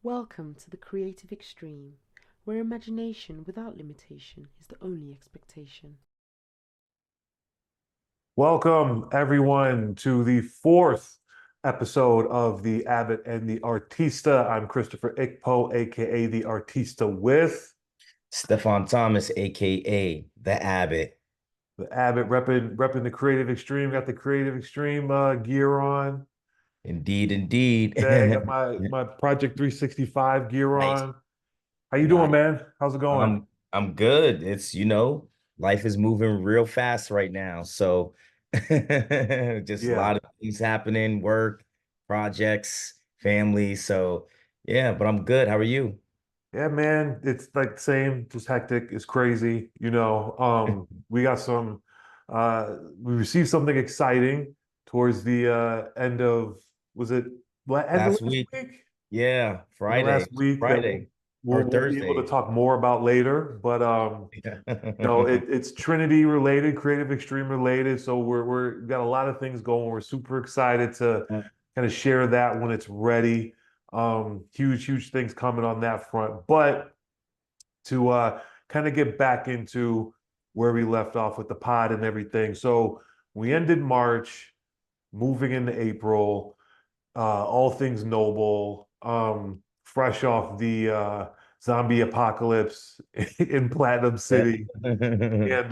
Welcome to the creative extreme, where imagination without limitation is the only expectation. Welcome, everyone, to the fourth episode of the Abbott and the Artista. I'm Christopher Ikpo, aka the Artista, with Stefan Thomas, aka the Abbott. the Abbott repping the creative extreme. Got the creative extreme gear on Indeed, indeed. today. Got my Project 365 gear Nice, on. How you doing, nice. man? How's it going? I'm good. It's, life is moving real fast right now. So just a Yeah, lot of things happening, work, projects, family. So yeah, but I'm good. How are you? yeah, man. It's like the same, just hectic. It's crazy. We got some. We received something exciting towards the end of was it end of Last last week. week? Yeah, In the Friday. last week that Friday we'll or we'll be able to Thursday. talk more about later. But it's Trinity related, Creative Extreme related. So we've got a lot of things going. We're super excited to kind of share that when it's ready. Huge things coming on that front. But to kind of get back into where we left off with the pod and everything. So we ended March, moving into April, all things noble, fresh off the zombie apocalypse in Platinum City. And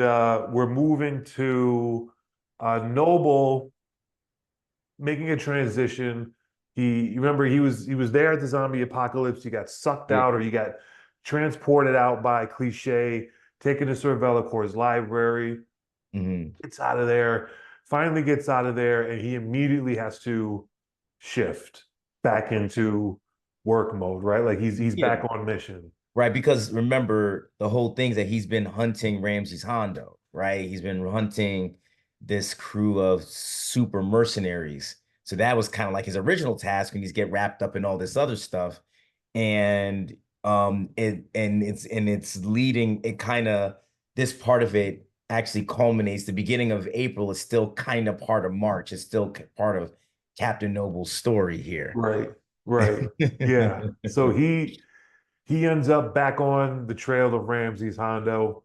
we're moving to Noble, making a transition. You remember he was there at the zombie apocalypse. He got sucked Yeah. out, or he got transported out by Cliche, taken to Sir Velacor's library, Mhm. gets out of there, finally gets out of there, and he immediately has to shift back into work mode, right? Like he's back Yeah. on mission. Right, because remember the whole thing's that he's been hunting Ramsey's Hondo, right? He's been hunting this crew of super mercenaries. So that was kind of like his original task, and he's get wrapped up in all this other stuff. And it's leading it kind of this part of it actually culminates. The beginning of April is still kind of part of March. It's still part of Captain Noble's story here. Right, right. Yeah. So he ends up back on the trail of Ramsey's Hondo,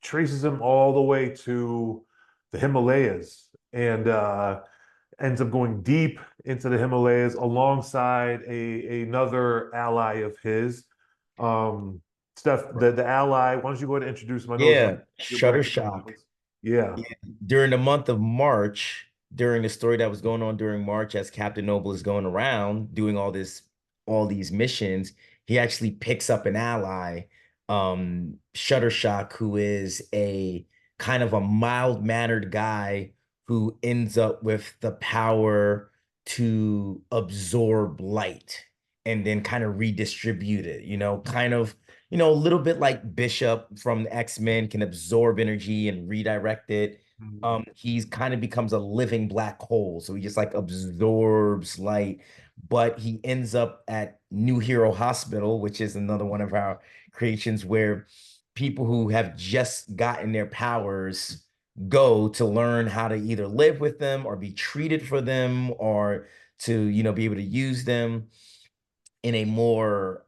traces him all the way to the Himalayas, and ends up going deep into the Himalayas alongside a another ally of his. Um, Steph, the ally. Why don't you go ahead and introduce him? I know it's like Yeah, you're breaking some Shuttershock. news. Yeah. Yeah, during the month of March, during the story that was going on during March, as Captain Noble is going around doing all these missions, he actually picks up an ally, Shuttershock, who is a kind of a mild-mannered guy who ends up with the power to absorb light and then kind of redistribute it, kind of a little bit like Bishop from the X-Men can absorb energy and redirect it. Mhm. He's kind of becomes a living black hole. So he just like absorbs light, but he ends up at New Hero Hospital, which is another one of our creations where people who have just gotten their powers go to learn how to either live with them or be treated for them or to, be able to use them in a more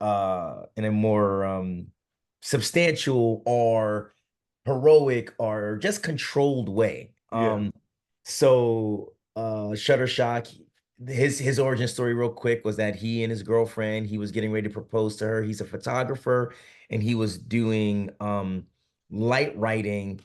substantial or heroic or just controlled way. Yeah. Shuttershock, his origin story real quick was that he and his girlfriend, he was getting ready to propose to her. He's a photographer and he was doing light writing.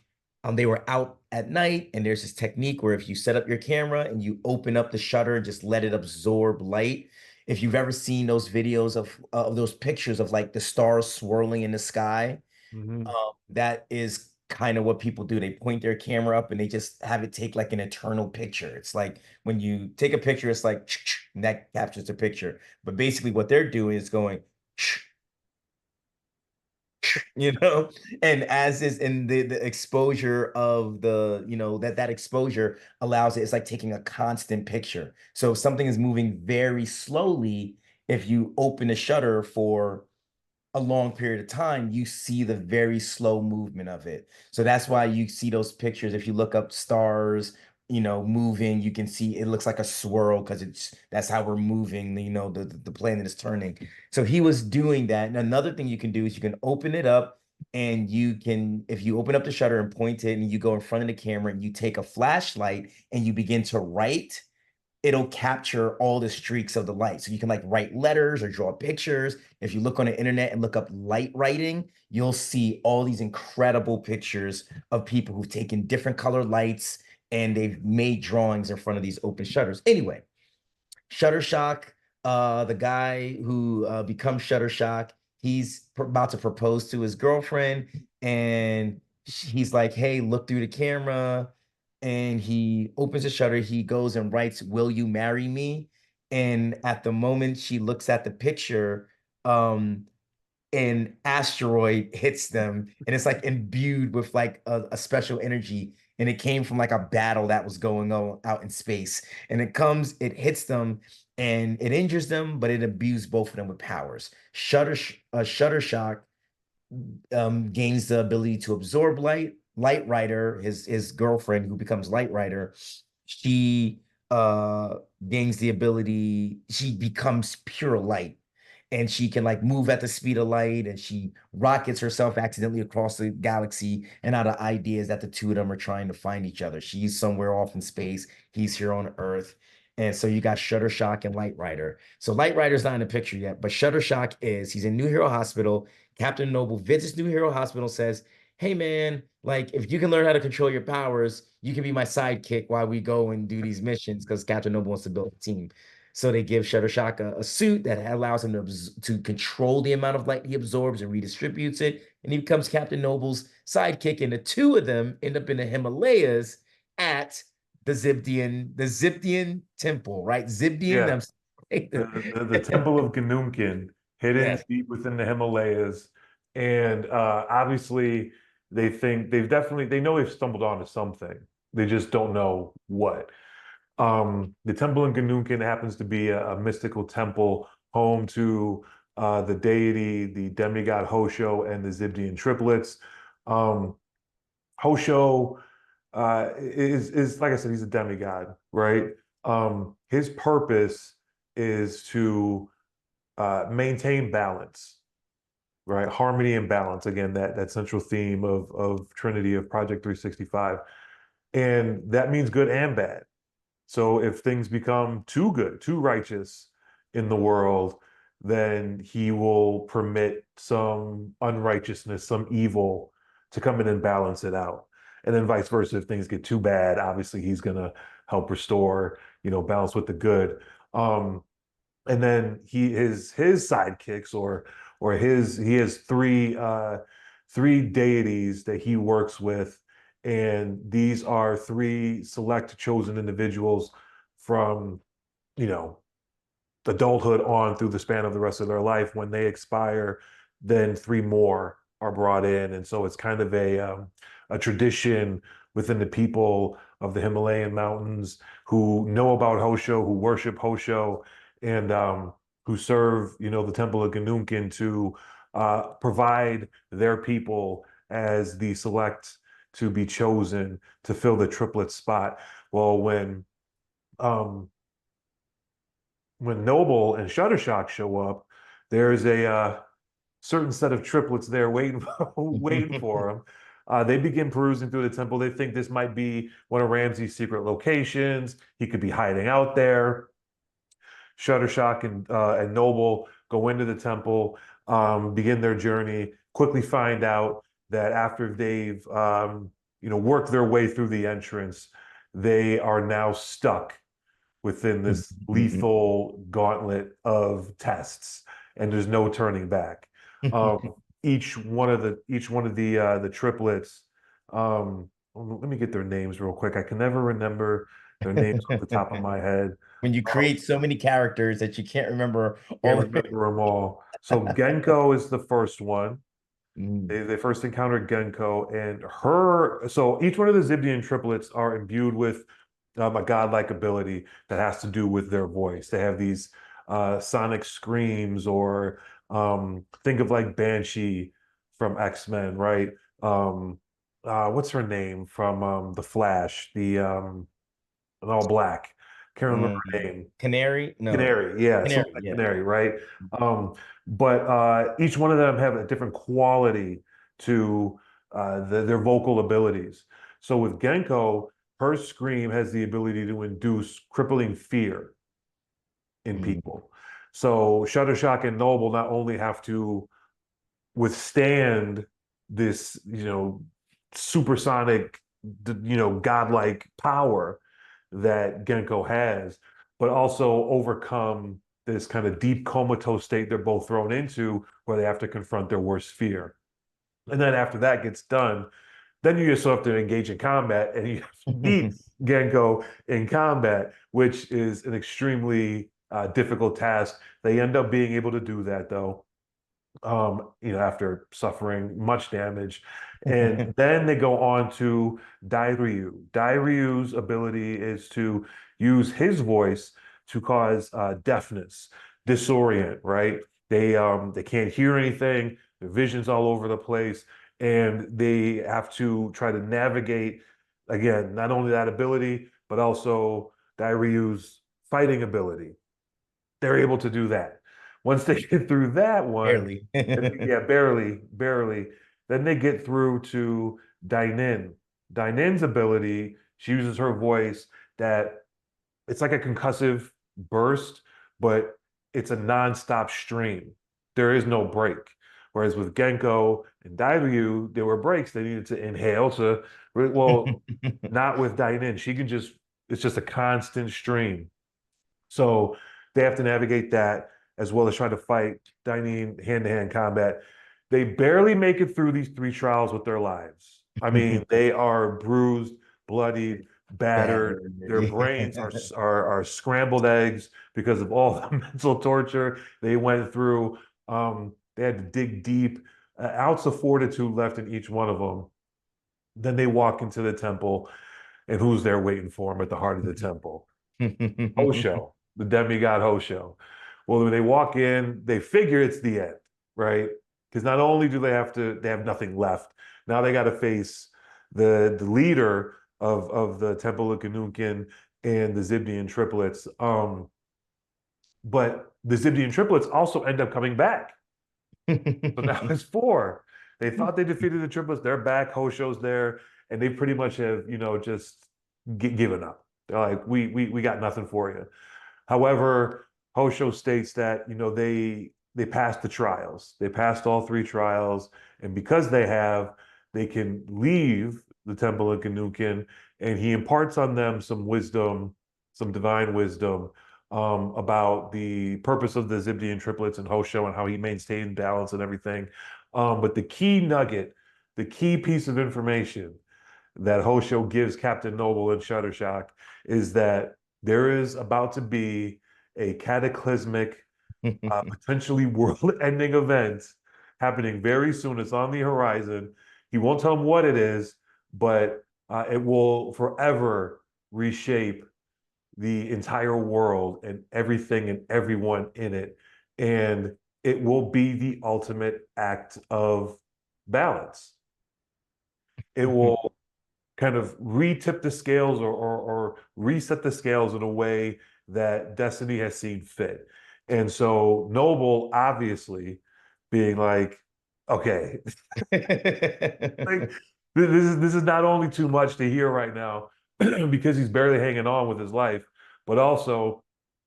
They were out at night, and there's this technique where if you set up your camera and you open up the shutter and just let it absorb light, if you've ever seen those videos of those pictures of like the stars swirling in the sky, Hmm. that is kind of what people do. They point their camera up and they just have it take like an eternal picture. It's like when you take a picture, it's like and that captures the picture. But basically, what they're doing is going you know and as is in the exposure of the that exposure allows it's like taking a constant picture. So if something is moving very slowly, if you open a shutter for a long period of time, you see the very slow movement of it. So that's why you see those pictures if you look up stars moving. You can see it looks like a swirl because that's how we're moving. The planet is turning. So he was doing that. And another thing you can do is you can open it up, and if you open up the shutter and point it, and you go in front of the camera and you take a flashlight and you begin to write, it'll capture all the streaks of the light. So you can like write letters or draw pictures. If you look on the internet and look up light writing, you'll see all these incredible pictures of people who've taken different colored lights and they've made drawings in front of these open shutters. Anyway, Shutterstock, the guy who becomes Shutterstock, he's about to propose to his girlfriend, and he's like, "Hey, look through the camera." And he opens the shutter. He goes and writes, "Will you marry me?" And at the moment she looks at the picture, um, an asteroid hits them, and it's like imbued with like a special energy, and it came from like a battle that was going on out in space, and it hits them, and it injures them, but it imbues both of them with powers. Shuttershock gains the ability to absorb light. Light Rider, his girlfriend, who becomes Light Rider, she gains the ability, she becomes pure light, and she can like move at the speed of light, and she rockets herself accidentally across the galaxy. And now the idea is that the two of them are trying to find each other. She's somewhere off in space, he's here on Earth. And so you got Shuttershock and Light Rider. So Light Rider's not in the picture yet, but Shuttershock is. He's in New Hero Hospital. Captain Noble visits New Hero Hospital, says, "Hey man, like if you can learn how to control your powers, you can be my sidekick while we go and do these missions," because Captain Noble wants to build a team. So they give Shuttershock a suit that allows him to control the amount of light he absorbs and redistributes it. And he becomes Captain Noble's sidekick. And the two of them end up in the Himalayas at the Zibdian temple, right? Zibdian. Yeah. The Temple of Genunken, hidden Yes. deep within the Himalayas. And obviously they know they've stumbled onto something. They just don't know what. The Temple in Genunken happens to be a mystical temple home to the deity, the demigod Hosho, and the Zibdian triplets. Um, Hosho is like I said, he's a demigod, right? His purpose is to maintain balance, right? Harmony and balance. Again, that central theme of Trinity of Project 365, and that means good and bad. So if things become too good, too righteous in the world, then he will permit some unrighteousness, some evil to come in and balance it out. And then vice versa, if things get too bad, obviously he's going to help restore, balance with the good. Um, and then his sidekicks or he has three deities that he works with, and these are three select chosen individuals from you know adulthood on through the span of the rest of their life. When they expire, then three more are brought in, and so it's kind of a tradition within the people of the Himalayan mountains who know about Hosho, who worship Hosho, and who serve, the Temple of Genunken to provide their people as the select to be chosen to fill the triplet spot. Well, um, when Noble and Shuttershock show up, there's a certain set of triplets there waiting for them. They begin perusing through the temple. They think this might be one of Ramses' secret locations. He could be hiding out there. Shuttershock and Noble go into the temple, begin their journey, quickly find out that after they've worked their way through the entrance, they are now stuck within this lethal gauntlet of tests, and there's no turning back. Each one of the triplets. Let me get their names real quick. I can never remember their names off the top of my head. When you create so many characters that you can't remember Can't all of it. remember them all. So Genko is the first one. Mm. They first encountered Genko, and her. So each one of the Zibdian triplets are imbued with a godlike ability that has to do with their voice. They have these sonic screams, or think of like Banshee from X-Men, right? What's her name from The Flash? in all black. Can't remember her Mm. name. Canary? No. Canary, yeah, Canary, something like yeah. Canary, right? But each one of them have a different quality to their vocal abilities. So with Genko, her scream has the ability to induce crippling fear in Mm. people. So Shuttershock and Noble not only have to withstand this, supersonic, godlike power that Genko has, but also overcome this kind of deep comatose state they're both thrown into where they have to confront their worst fear. And then after that gets done, then you just have to engage in combat and you have to beat Genko in combat, which is an extremely difficult task. They end up being able to do that though, after suffering much damage. And then they go on to Dairyu. Dairyu's ability is to use his voice to cause deafness, disorient, right? They can't hear anything, their vision's all over the place, and they have to try to navigate, again, not only that ability, but also Dairyu's fighting ability. They're able to do that. Once they get through that one, Barely. yeah, barely, barely. Then they get through to Dainin. Dainin's ability, she uses her voice that it's like a concussive burst, but it's a nonstop stream. There is no break. Whereas with Genko and Dairyu, there were breaks. They needed to inhale to, well, not with Dainin. She can just, it's just a constant stream. So they have to navigate that as well as try to fight Dainin hand-to-hand combat. They barely make it through these three trials with their lives. I mean, they are bruised, bloodied, battered. Their brains are scrambled eggs because of all the mental torture they went through. They had to dig deep, ounce of fortitude left in each one of them. Then they walk into the temple, and who's there waiting for them at the heart of the temple? Hosho, the demigod Hosho. Well, when they walk in, they figure it's the end, right? Because not only do they have nothing left. Now they got to face the leader of the Temple of Genunken and the Zibdian triplets. But the Zibdian triplets also end up coming back. So now it's four. They thought they defeated the triplets. They're back. Hosho's there, and they pretty much have, just given up. They're like, we got nothing for you. However, Hosho states that, they passed the trials. They passed all three trials, and because they can leave the Temple of Genunken, and he imparts on them some wisdom, some divine wisdom, about the purpose of the Zibdian triplets and Hosho and how he maintained balance and everything. But the key nugget, the key piece of information that Hosho gives Captain Noble and Shuttershock is that there is about to be a cataclysmic, potentially world-ending event happening very soon. It's on the horizon. He won't tell them what it is, but it will forever reshape the entire world and everything and everyone in it. And it will be the ultimate act of balance. It will kind of re-tip the scales or reset the scales in a way that destiny has seen fit. And so Noble obviously being like, okay, like this is not only too much to hear right now because he's barely hanging on with his life, but also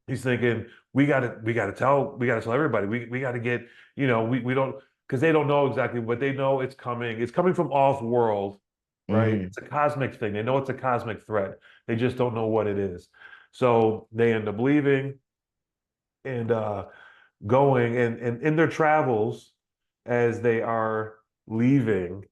he's thinking we gotta tell everybody. We gotta get, we don't, because they don't know exactly what they know. It's coming. It's coming from off world, right? Mm. It's a cosmic thing. They know it's a cosmic threat. They just don't know what it is. So they end up leaving and going and in their travels as they are leaving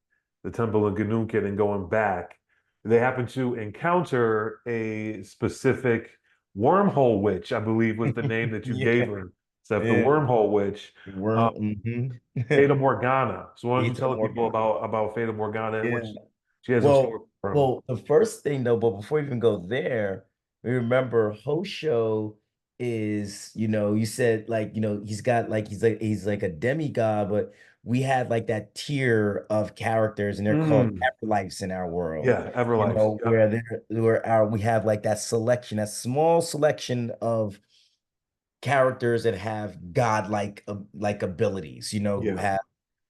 the Temple of Genunken and going back, they happen to encounter a specific wormhole witch, I believe was the name that you gave Yeah, her, Seth, the yeah. wormhole witch, Worm. Mhm. Fata Morgana. So why don't you Eta tell the people Morgana. about Fata Morgana and what Yeah. she has in Well, store for them? well, the first thing though, but before we even go there, we remember Hosho is, you said like, he's got like he's like a demigod, but we had like that tier of characters, and they're called Everlifes in our world. Yeah, Everlife. Yep. Where we have like that selection, that small selection of characters that have godlike like abilities, who Yeah. have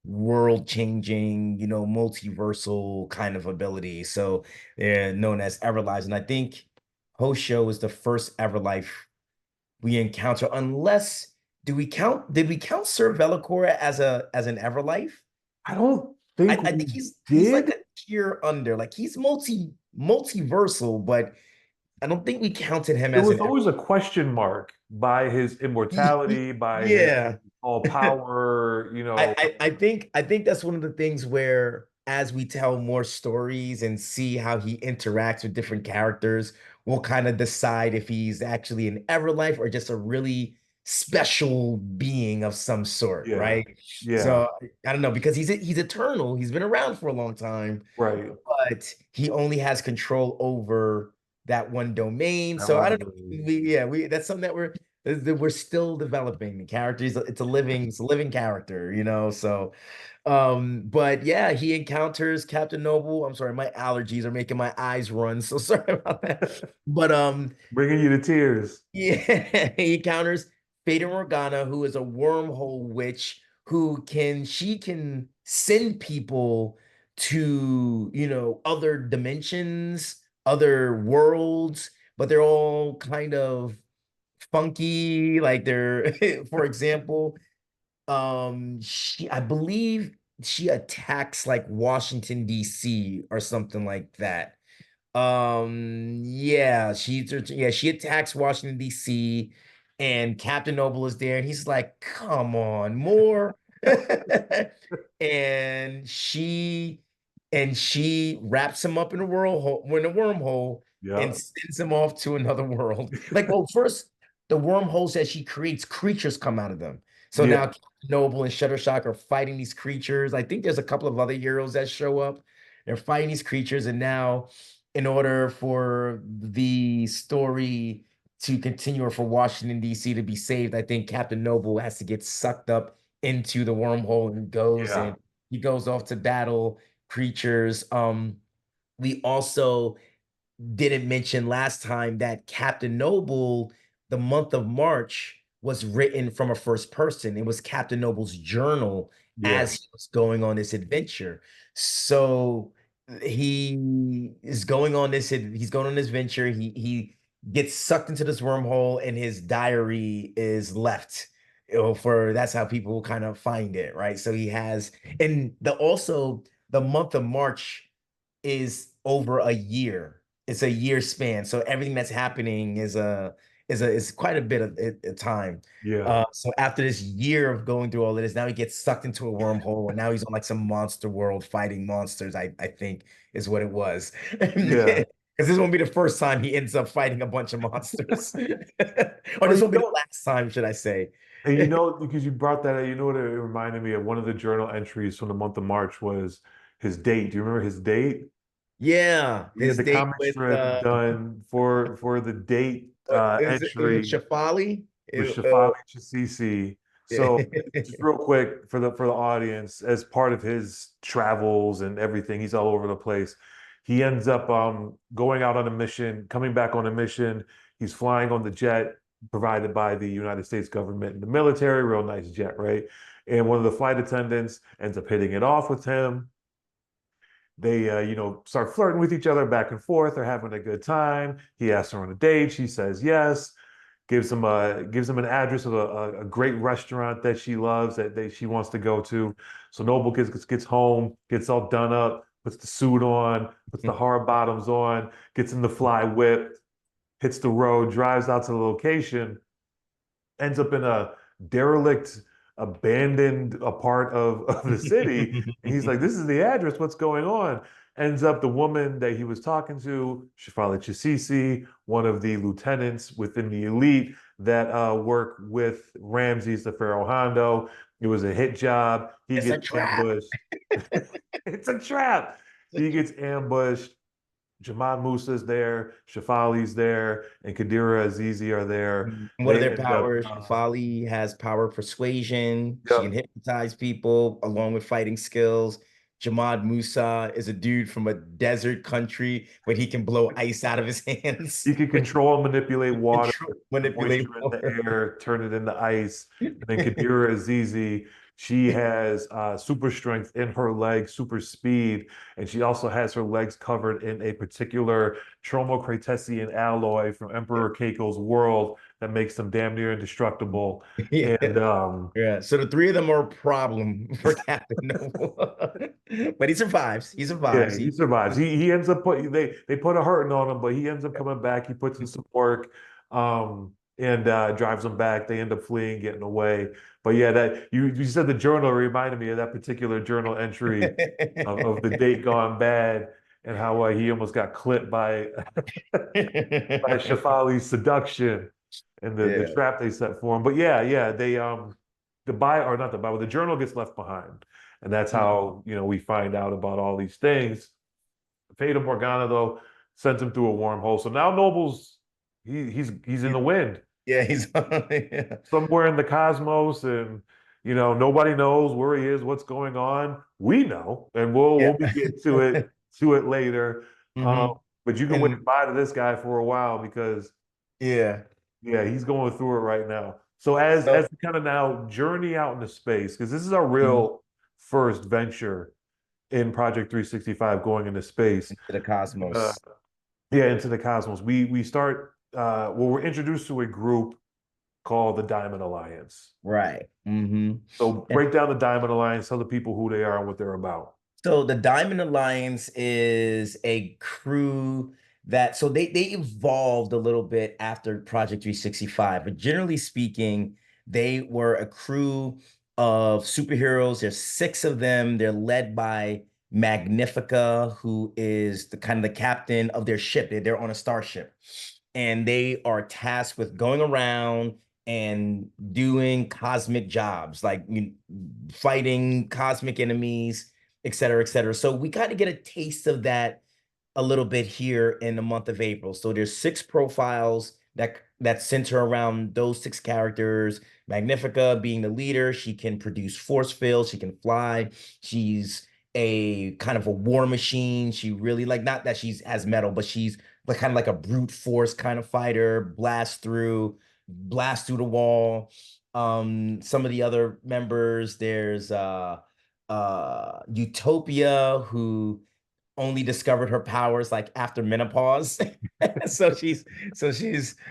world changing, multiversal kind of abilities. So they're known as Everlives. And I think Hosho is the first Everlife we encounter, unless did we count Sir Velikor as an Everlife? I don't think I we think he's like did. a tier under, like he's multiversal, but I don't think we counted him There as was an always a question mark by his immortality, by his yeah. all power, you know. I think that's one of the things where as we tell more stories and see how he interacts with different characters, we'll kind of decide if he's actually an Everlife or just a really special being of some sort, Yeah. right? Yeah. So I don't know, because he's eternal. He's been around for a long time, Right. but he only has control over that one domain. That So I don't know. one. We that's something that we're still developing. The character is it's a living character, So but yeah, he encounters Captain Noble. I'm sorry, my allergies are making my eyes run. So sorry about that. But Bringing you to tears. yeah, he encounters Fata Morgana, who is a wormhole witch she can send people to, other dimensions, other worlds, but they're all kind of funky. Like they're, for example, I believe she attacks like Washington, D.C. or something like that. She attacks Washington, D.C., and Captain Noble is there, and he's like, come on, more. and she she wraps him up in a wormhole and Yeah. sends him off to another world. Like, well, first the wormholes that she creates, creatures come out of them. So Yeah. now Captain Noble and Shuttershock are fighting these creatures. I think there's a couple of other heroes that show up. They're fighting these creatures, and now in order for the story to continue or for Washington, D.C. to be saved, I think Captain Noble has to get sucked up into the wormhole and Yeah. he goes off to battle creatures. We also didn't mention last time that Captain Noble, the month of March, was written from a first person. It was Captain Noble's journal Yeah. as he was going on this adventure. So he's going on this venture. He gets sucked into this wormhole and his diary is left. For that's how people kind of find it, right? So he has, and the month of March is over a year. It's a year span. So everything that's happening is quite a bit of time. Yeah. So after this year of going through all of this, now he gets sucked into a wormhole, and now he's on like some monster world fighting monsters. I think is what it was. Yeah. Because this won't be the first time he ends up fighting a bunch of monsters, or Well, this won't be the last time, should I say? and because you brought that up, you know what it reminded me of? One of the journal entries from the month of March was his date. Do you remember his date? Yeah, He had his the date comic with strip done for the date is it entry Shafali? with Shafali Chassisi. So just real quick for the audience, as part of his travels and everything, he's all over the place. He ends up going out on a mission, coming back on a mission. He's flying on the jet provided by the United States government and the military, real nice jet, right? And one of the flight attendants ends up hitting it off with him. They, start flirting with each other back and forth. They're having a good time. He asks her on a date. She says yes. Gives him an address of a great restaurant that she loves that she wants to go to. So Noble gets home, gets all done up, puts the suit on, puts the hard bottoms on, gets in the fly whip, hits the road, drives out to the location, ends up in a derelict, abandoned a part of the city. And he's like, this is the address. What's going on? Ends up the woman that he was talking to, Shafali Chassisi, one of the lieutenants within the elite that work with Ramses the Pharaoh Hondo. It was a hit job. He It's a gets trap. ambushed. It's a trap. He gets ambushed. Jamad Musa's there, Shafali's there, and Kadira Azizi are there. And what are They their end up, powers? Shafali has power persuasion. She can yep. hypnotize people along with fighting skills. Jamad Musa is a dude from a desert country, but he can blow ice out of his hands. He can control and manipulate water, Control, the manipulate moisture in the water. air, turn it into ice. And then Kadira Azizi, she has super strength in her legs, super speed, and she also has her legs covered in a particular Tromocratesian alloy from Emperor Keiko's world that makes them damn near indestructible. Yeah. And Yeah. So the three of them are a problem for Captain Noble. But he survives. He yeah, survives. he survives. He ends up putting they put a hurting on him, but he ends up coming back. He puts in some work, and drives them back. They end up fleeing, getting away. But yeah, that you said the journal reminded me of that particular journal entry of the date gone bad and how he almost got clipped by by Shafali's seduction and the Yeah. trap they set for him. But yeah, yeah, they the buy or not the buy, but the journal gets left behind. And that's how, we find out about all these things. Fata Morgana, though, sends him through a wormhole. So now Noble's he's in the wind. Yeah, he's yeah. Somewhere in the cosmos, and nobody knows where he is, what's going on. We know, and we'll Yeah. be getting to it later. Hmm. But you can wave And bye to this guy for a while because yeah. yeah, he's going through it right now. So as So we kind of now journey out into space, because this is our mhm, real first venture in Project 365 going into space. into the Uh, cosmos. yeah, into the cosmos. We start well, we're introduced to a group called the Diamond Alliance. Right. So break down the Diamond Alliance, tell the people who they are and what they're about. So the Diamond Alliance is a crew that so they evolved a little bit after Project 365, but generally speaking, they were a crew of superheroes. There's six of them. They're led by Magnifica, who is the kind of the captain of their ship. They're on a starship, and they are tasked with going around and doing cosmic jobs, like fighting cosmic enemies, et cetera, et cetera. So we kind of get a taste of that a little bit here in the month of April. So there's six profiles that center around those six characters. Magnifica being the leader, she can produce force fields, she can fly. She's a kind of a war machine. She really like not that she's has metal, but she's like kind of like a brute force kind of fighter, blast through the wall. Some of the other members, there's Utopia, who only discovered her powers like after menopause. so she's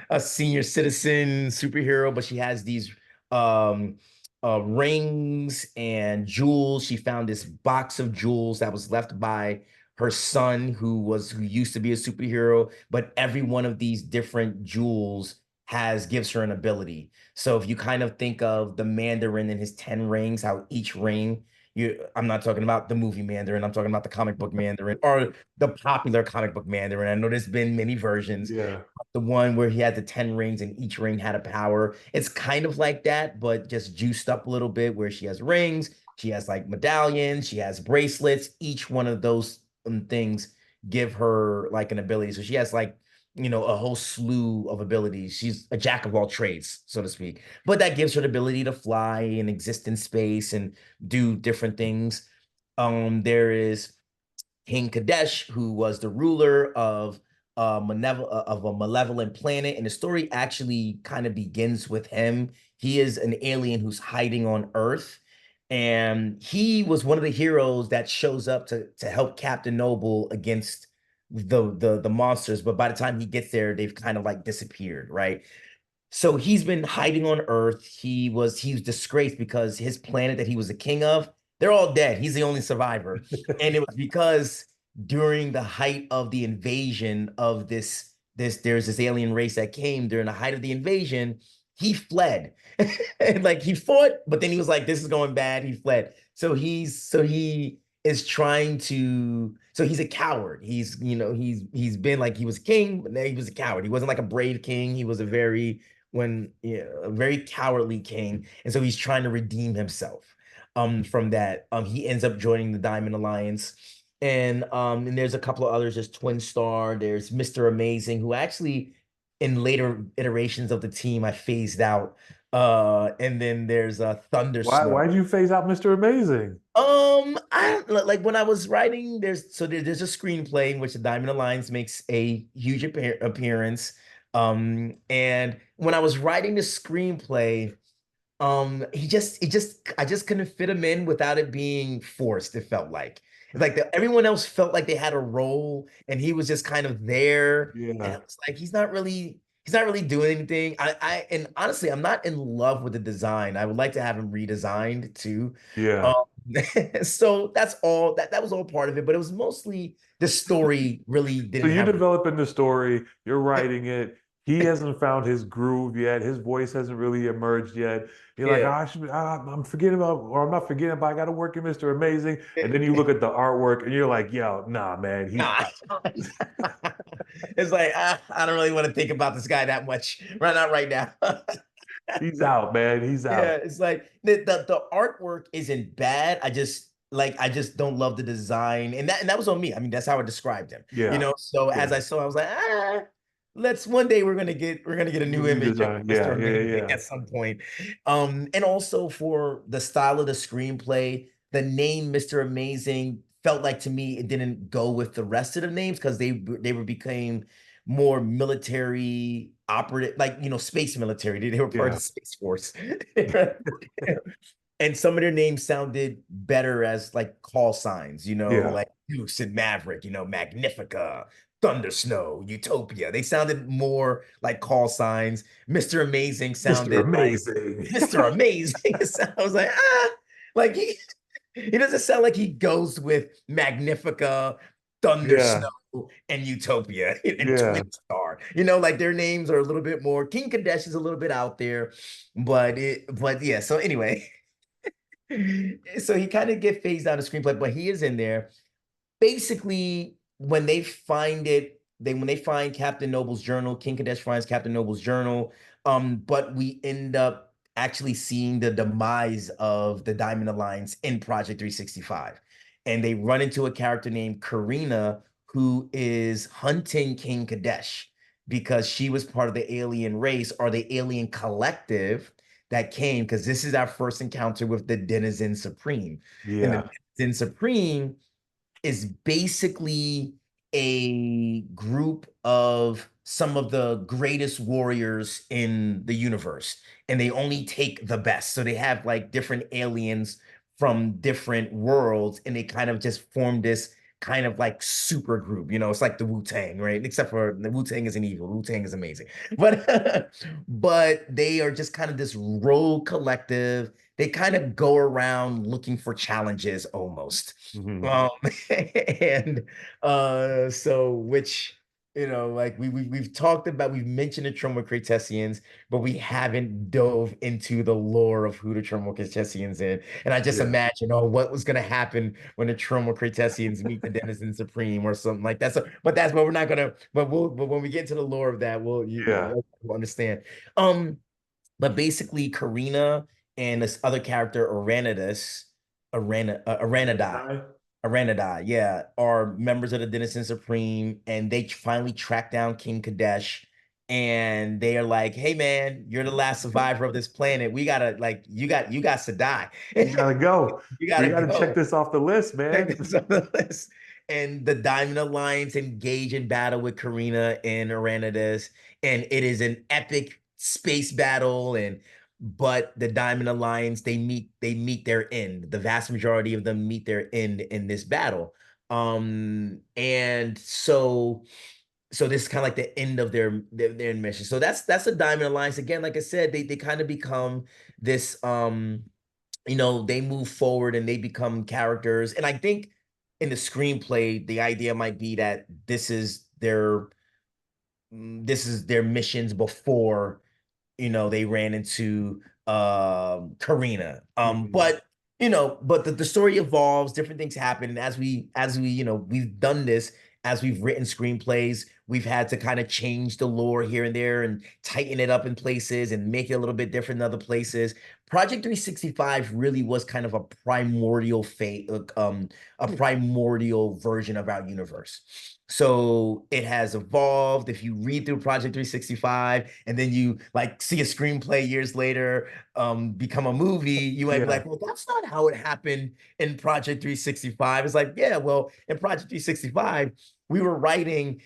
a senior citizen superhero, but she has these um rings and jewels. She found this box of jewels that was left by her son who used to be a superhero, but every one of these different jewels gives her an ability. So if you kind of think of the Mandarin and his 10 rings, how each ring I'm not talking about the movie Mandarin. I'm talking about the comic book Mandarin or the popular comic book Mandarin. I know there's been many versions. Yeah. The one where he had the 10 rings and each ring had a power. It's kind of like that, but just juiced up a little bit where she has rings, she has like medallions, she has bracelets. Each one of those things give her like an ability. So she has like, a whole slew of abilities. She's a jack of all trades, so to speak. But that gives her the ability to fly and exist in space and do different things. There is King Kadesh, who was the ruler of of a malevolent planet, and the story actually kind of begins with him. He is an alien who's hiding on Earth, and he was one of the heroes that shows up to help Captain Noble against the monsters. But by the time he gets there, they've kind of like disappeared, right? So he's been hiding on Earth. He was disgraced because his planet that he was the king of, they're all dead. He's the only survivor. And it was because during the height of the invasion of there's this alien race that came during the height of the invasion, he fled. And like he fought, but then he was like, this is going bad. He fled. He is trying to, so he's a coward. He's been like he was king, but now he was a coward. He wasn't like a brave king. He was a very cowardly king, and so he's trying to redeem himself from that. He ends up joining the Diamond Alliance. And there's a couple of others. There's Twin Star. There's Mr. Amazing, who actually in later iterations of the team I phased out. And then there's Thunder Snow. Why'd you phase out Mr. Amazing? I don't like when I was writing. There's a screenplay in which the Diamond Alliance makes a huge appearance. And when I was writing the screenplay, I just couldn't fit him in without it being forced. It felt like everyone else felt like they had a role, and he was just kind of there. And Yeah. I was like, he's not really doing anything. And honestly, I'm not in love with the design. I would like to have him redesigned too. Yeah. Um, so that's all that was all part of it, but it was mostly the story really So didn't you're have. developing the story, you're writing it. He hasn't found his groove yet. His voice hasn't really emerged yet. You're like, Yeah. I'm forgetting about, or I'm not forgetting about, I got to work in Mr. Amazing. And then you look at the artwork and you're like, yo, nah, man, he's Nah. It's like I don't really want to think about this guy that much. Not right now. he's out, man. He's Yeah, out. it's like the artwork isn't bad. I just don't love the design. And that was on me. I mean, that's how I described him. Yeah. So as Yeah. I saw, I was like, let's one day we're gonna get a new New image of design. Mr. Yeah. Yeah. Amazing Yeah. at some point. And also for the style of the screenplay, the name Mr. Amazing felt like to me it didn't go with the rest of the names because they were became more military operative, like space military. They were part of Yeah. the Space Force. And some of their names sounded better as like call signs, Yeah. like Goose and Maverick, Magnifica, Thunder Snow, Utopia. They sounded more like call signs. Mr. Amazing Mr. sounded like Amazing. Mr. Amazing. So I was like, like he doesn't sound like he goes with Magnifica, Thunder Yeah. Snow, and Utopia and Yeah. Twin Star. Like their names are a little bit more. King Kadesh is a little bit out there, but yeah. So anyway, so he kind of get phased out of screenplay, but he is in there. Basically, when they find it, when they find Captain Noble's journal, King Kadesh finds Captain Noble's journal. But we end up actually seeing the demise of the Diamond Alliance in Project 365. And they run into a character named Karina, who is hunting King Kadesh because she was part of the alien race or the alien collective that came, because this is our first encounter with the Denizen Supreme. And the Yeah. Denizen Supreme is basically a group of some of the greatest warriors in the universe, and they only take the best. So they have like different aliens from different worlds, and they kind of just form this kind of like super group. It's like the Wu-Tang, right? Except for the Wu-Tang isn't evil. Wu-Tang is amazing. But but they are just kind of this rogue collective. They kind of go around looking for challenges almost. Mhm. Um, and so which like we've talked about, we've mentioned the Tromocratesians, but we haven't dove into the lore of who the Tromocratesians is. And I just Yeah. imagine, what was gonna happen when the Tromocratesians meet the Denizen Supreme or something like that. So, but we're not gonna. But when we get to the lore of that, Yeah. you'll understand. But basically, Karina and this other character, Aranadai, Hi. Aranadai, yeah, are members of the Denizen Supreme, and they finally track down King Kadesh, and they are like, "Hey, man, you're the last survivor of this planet. We gotta, like, you got to die. You gotta go. You We gotta gotta check go." this off the list, man. Check this on the list. And the Diamond Alliance engage in battle with Karina and Uranidus, and it is an epic space battle. And but the Diamond Alliance, they meet their end. The vast majority of them meet their end in this battle. And so this is kind of like the end of their mission. So that's the Diamond Alliance. Again, like I said, they kind of become this they move forward and they become characters. And I think in the screenplay, the idea might be that this is their missions before they ran into Karina. Mhm. But the story evolves, different things happen. And as we we've done this, as we've written screenplays, we've had to kind of change the lore here and there and tighten it up in places and make it a little bit different in other places. Project 365 really was kind of a primordial a primordial version of our universe. So it has evolved. If you read through Project 365 and then you like see a screenplay years later become a movie, you might be like, well, that's not how it happened in Project 365. It's like, yeah, well, in Project 365, we were writing,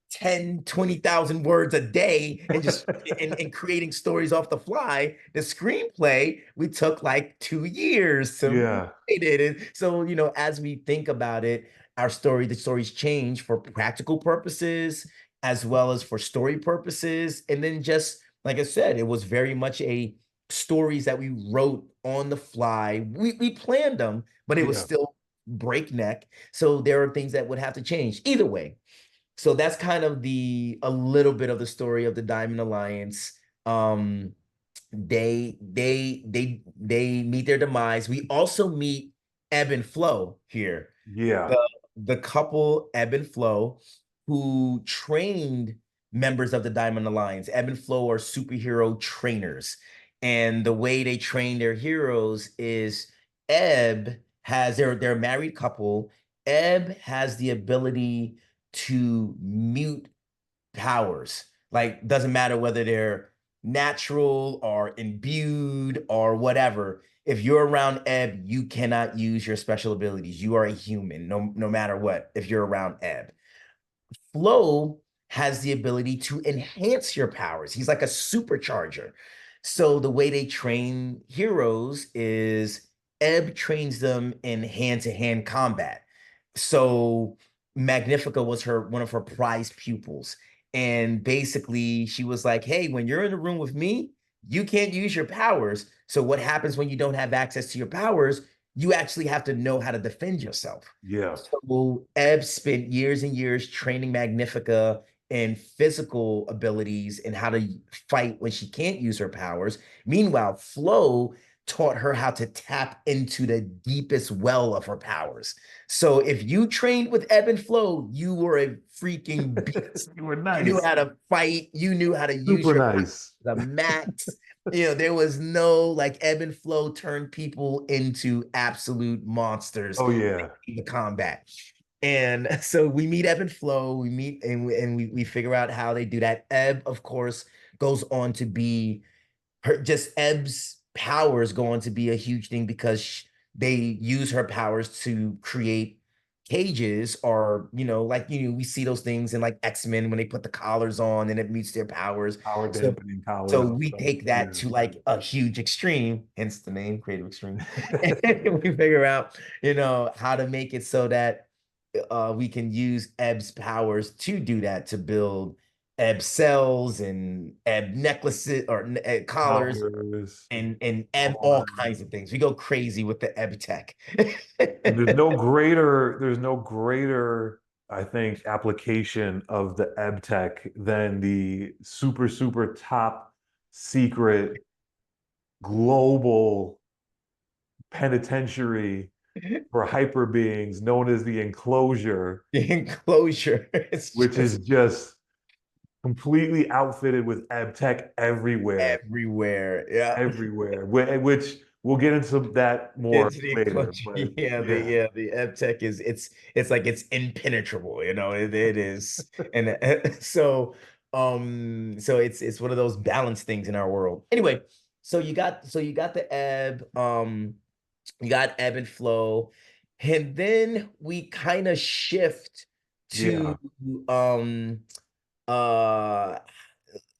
10, 20,000 words a day and just and creating stories off the fly. The screenplay, we took like 2 years to write it. And so, as we think about it, the stories change for practical purposes as well as for story purposes. And then just like I said, it was very much a stories that we wrote on the fly. We planned them, but it was still breakneck. So there are things that would have to change either way. So that's kind of a little bit of the story of the Diamond Alliance. They meet their demise. We also meet Ebb and Flow here. Yeah. The couple Ebb and Flow who trained members of the Diamond Alliance. Ebb and Flow are superhero trainers. And the way they train their heroes is they're a married couple. Ebb has the ability to mute powers. Like, doesn't matter whether they're natural or imbued or whatever. If you're around Ebb, you cannot use your special abilities. You are a human, no matter what, if you're around Ebb. Flow has the ability to enhance your powers. He's like a supercharger. So the way they train heroes is Ebb trains them in hand-to-hand combat. So Magnifica was one of her prized pupils. And basically she was like, hey, when you're in a room with me, you can't use your powers. So what happens when you don't have access to your powers? You actually have to know how to defend yourself. Yeah. So Ebb spent years and years training Magnifica in physical abilities and how to fight when she can't use her powers. Meanwhile, Flo taught her how to tap into the deepest well of her powers. So if you trained with Ebb and Flow, you were a freaking beast. You were nice. You knew how to fight. You knew how to use Super your nice. the max. There was no like Ebb and Flow turned people into absolute monsters. Oh yeah. In the combat. And so we meet Ebb and Flow, we meet and we figure out how they do that. Ebb, of course, goes on to be Ebb's powers go on to be a huge thing because they use her powers to create cages or, we see those things in like X-Men when they put the collars on and it mutes their powers. Power dampening collars. So we take that to like a huge extreme, hence the name Creative Extreme. And we figure out, how to make it so that we can use Ebb's powers to do that, to build Ebb cells and Ebb necklaces or collars and Ebb all kinds of things. We go crazy with the Ebb tech. There's no greater, I think, application of the Ebb tech than the super, super top secret global penitentiary for hyper beings known as the Enclosure. The Enclosure. Which is just completely outfitted with Ebb tech everywhere. Everywhere, yeah. Everywhere. Which we'll get into that more later. But the Ebb tech is it's like it's impenetrable, it is. And so it's one of those balance things in our world. Anyway, so you got the Ebb, you got Ebb and Flow, and then we kind of shift to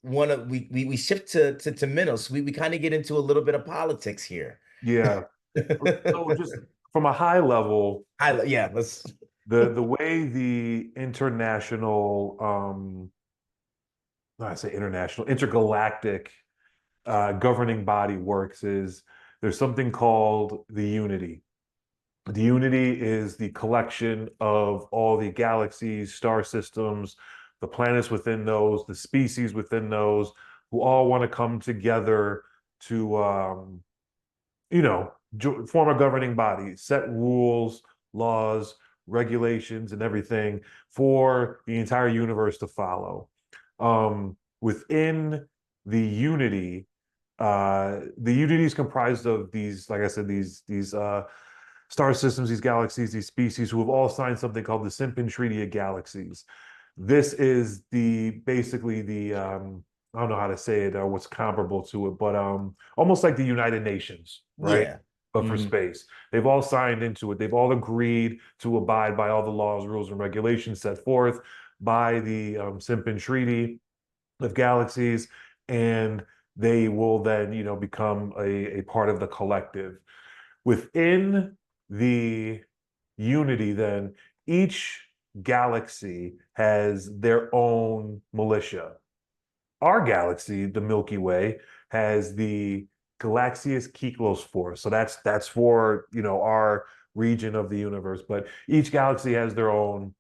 we shift to Minos. We kind of get into a little bit of politics here. Yeah. So just from a high level, let's the way the intergalactic governing body works is there's something called the Unity. The Unity is the collection of all the galaxies, star systems, the planets within those, the species within those, who all want to come together to, form a governing body, set rules, laws, regulations, and everything for the entire universe to follow. Within the unity is comprised of these, like I said, these star systems, these galaxies, these species who have all signed something called the Simpan Treaty of Galaxies. This is basically the I don't know how to say it or what's comparable to it, but almost like the United Nations, right? Yeah. But for space. They've all signed into it. They've all agreed to abide by all the laws, rules, and regulations set forth by the Simpan Treaty of Galaxies, and they will then, become a part of the collective. Within the unity, then, each galaxy has their own militia. Our galaxy, the Milky Way, has the Galaxius Kyklos Force. So that's for, our region of the universe. But each galaxy has their own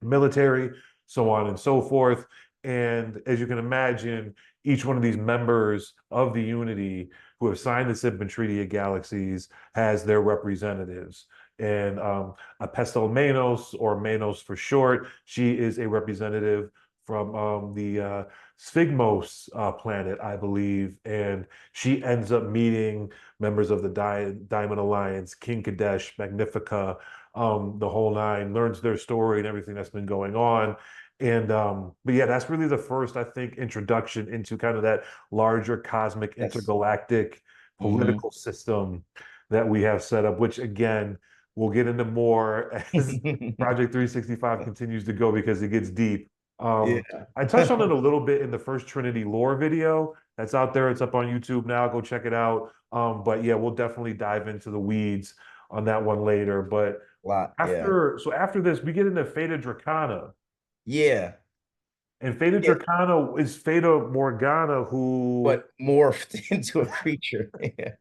military, so on and so forth. And as you can imagine, each one of these members of the Unity who have signed the Sibin Treaty of Galaxies has their representatives. And Apestel Manos, or Manos for short, she is a representative from the Sphygmos planet, I believe. And she ends up meeting members of the Diamond Alliance, King Kadesh, Magnifica, the whole nine, learns their story and everything that's been going on. And but yeah, that's really the first, I think, introduction into kind of that larger cosmic intergalactic political system that we have set up, which again, we'll get into more as Project 365 continues to go because it gets deep. Yeah. I touched on it a little bit in the first Trinity lore video that's out there. It's up on YouTube now. Go check it out. But yeah, we'll definitely dive into the weeds on that one later. But Yeah. after this, we get into Fata Dracana. Yeah. And Fata Dracana is Fata Morgana, who but morphed into a creature. Yeah.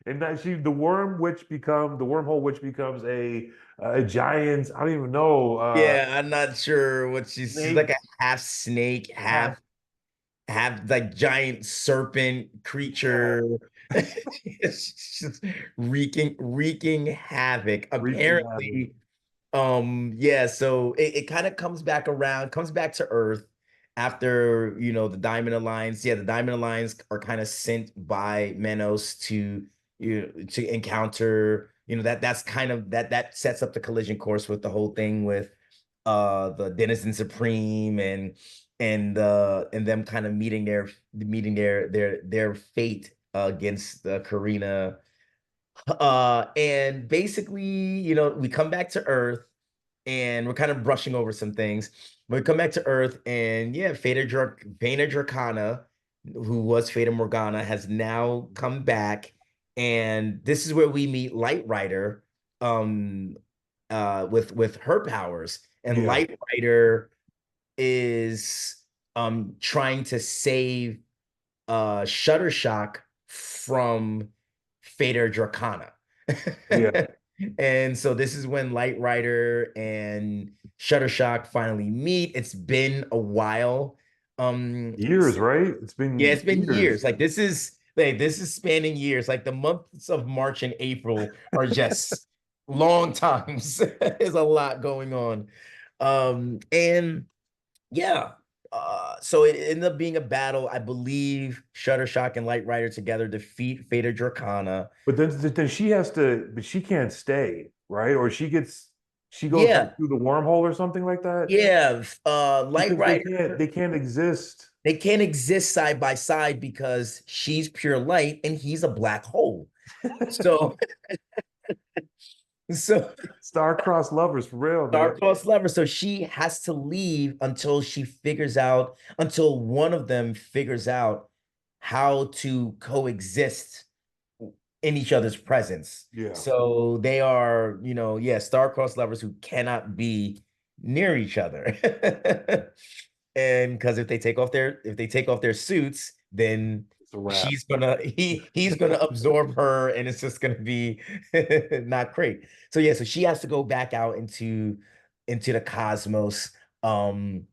and that the wormhole witch becomes a giant. I don't even know. Yeah, I'm not sure what she's like, a half snake, half like giant serpent creature. It's just wreaking havoc. Apparently, yeah, so it kind of comes back to Earth after, the Diamond Alliance. Yeah, the Diamond Alliance are kind of sent by Menos to to encounter, that's kind of that sets up the collision course with the whole thing with the Denizen Supreme and them kind of meeting their fate against Karina. And basically, we come back to Earth and we're kind of brushing over some things. We come back to Earth, and yeah, Fata Dracana, who was Fata Morgana, has now come back, and this is where we meet Light Rider, with her powers, and Light Rider is trying to save Shuttershock from Fata Dracana. Yeah. And so this is when Light Rider and Shuttershock finally meet. It's been a while. Years, right? It's been years. Like this is spanning years. Like the months of March and April are just long times. There's a lot going on. And yeah. So it ended up being a battle. I believe Shuttershock and Light Rider together defeat Fata Dracana. But then she can't stay, right? Or she goes like through the wormhole or something like that. Yeah. Light Rider. They can't exist. They can't exist side by side because she's pure light and he's a black hole. So star-crossed lovers for real, man. Star-crossed lovers. So she has to leave until one of them figures out how to coexist in each other's presence. Yeah. So they are, star-crossed lovers who cannot be near each other. And because if they take off their suits, then he's gonna absorb her, and it's just gonna be not great. So yeah, so she has to go back out into the cosmos. And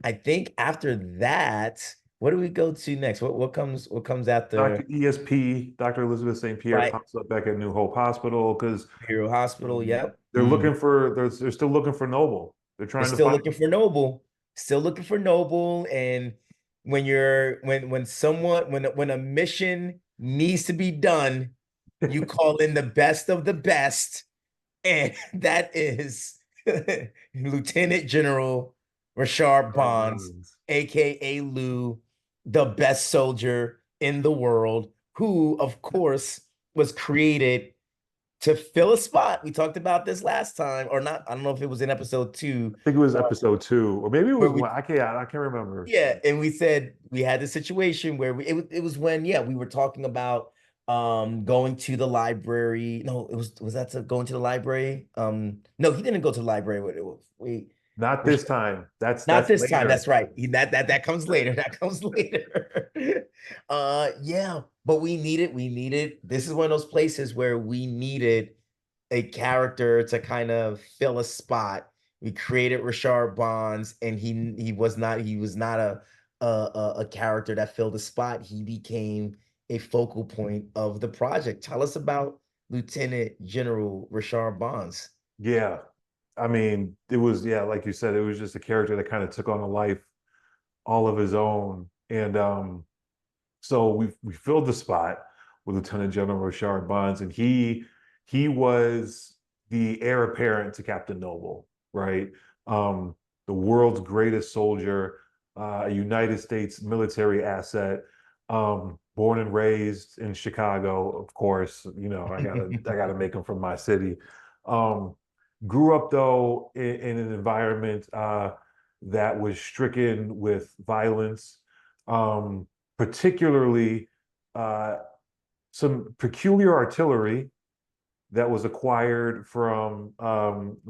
I think after that, what do we go to next? What comes after? Dr. ESP, Dr. Elizabeth St. Pierre Right, pops up back at New Hope Hospital because Imperial Hospital. Yep. they're looking for they're still looking for Noble. They're They're trying to still find looking for Noble. Still looking for Noble. And when a mission needs to be done, you call in the best of the best. And that is Lieutenant General Rashard Bonds, Bonds. aka Lou, the best soldier in the world, who, of course, was created to fill a spot. We talked about this last time, or not. I don't know if it was in episode 2, I think it was episode 2, or maybe it where was we one. I can't remember. yeah, and we said we had the situation where it was when we were talking about going to the library. No, was that to going to the library? No, he didn't go to the library with it. We Not this time. That's not this time. later. That's right. That comes later. That comes later. Yeah, but we needed this is one of those places where we needed a character to kind of fill a spot. We created Rashard Bonds, and he was not a character that filled a spot. He became a focal point of the project. Tell us about Lieutenant General Rashard Bonds. Yeah. I mean, it was, yeah, like you said, it was just a character that kind of took on a life all of his own. And so we filled the spot with Lieutenant General Rashard Bonds, and he was the heir apparent to Captain Noble, right? The world's greatest soldier, a United States military asset, born and raised in Chicago, of course. I gotta make him from my city. Um, Grew up though in an environment that was stricken with violence. Particularly uh, some peculiar artillery that was acquired from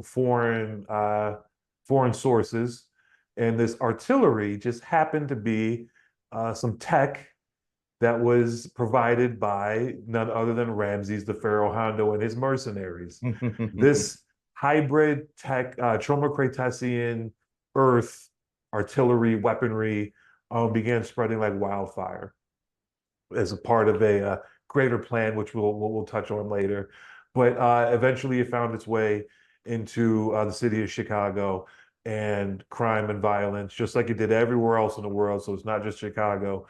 foreign sources, and this artillery just happened to be some tech that was provided by none other than Ramses the Pharaoh Hondo and his mercenaries. This hybrid tech, Tromocratesian Earth artillery weaponry began spreading like wildfire as a part of a greater plan, which we'll touch on later. But eventually, it found its way into the city of Chicago, and crime and violence, just like it did everywhere else in the world. So it's not just Chicago.